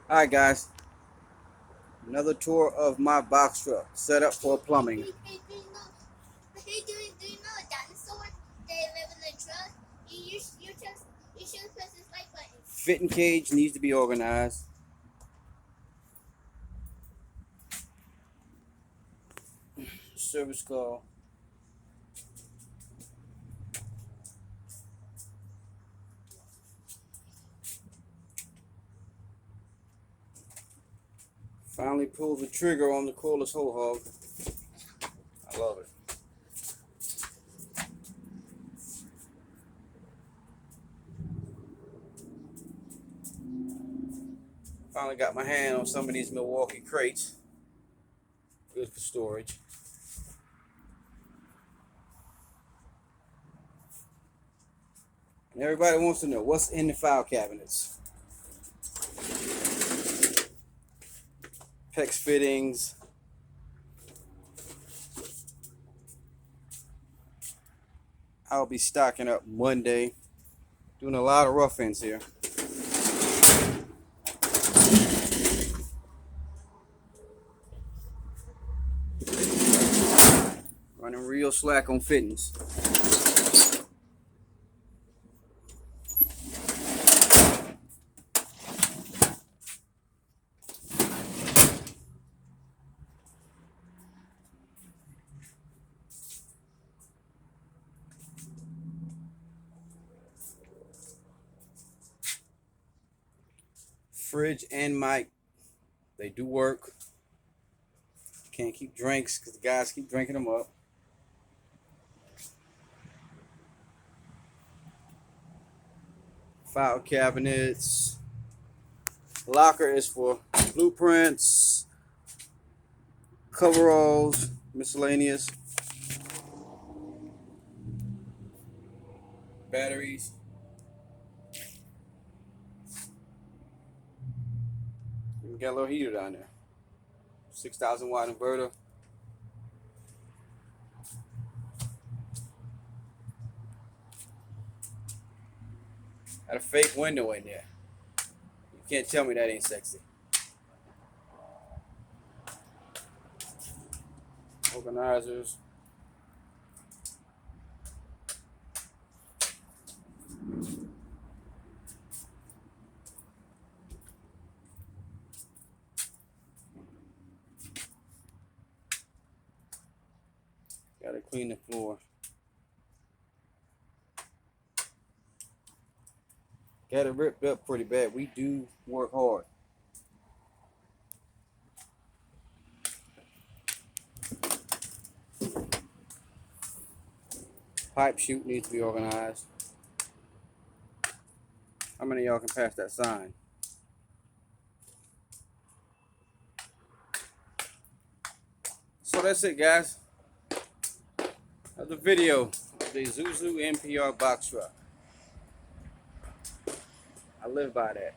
Alright guys, another tour of my box truck set up for plumbing. Do you know a dinosaur? They live in the truck. You should press this like button. Fitting cage needs to be organized. Service call. Finally pulled the trigger on the cordless hoe hog. I love it. Finally got my hand on some of these Milwaukee crates. Good for storage. And everybody wants to know what's in the file cabinets. PEX fittings. I'll be stocking up Monday. Doing a lot of rough ends here. Running real slack on fittings. Fridge and mic, they do work. Can't keep drinks because the guys keep drinking them up. File cabinets. Locker is for blueprints, coveralls, miscellaneous. Batteries. We got a little heater down there. 6,000 watt inverter. Got a fake window in there. You can't tell me that ain't sexy. Organizers. Gotta clean the floor. Got it ripped up pretty bad. We do work hard. Pipe chute needs to be organized. How many of y'all can pass that sign? So that's it, guys. Another video of the Isuzu NPR box truck. I live by that.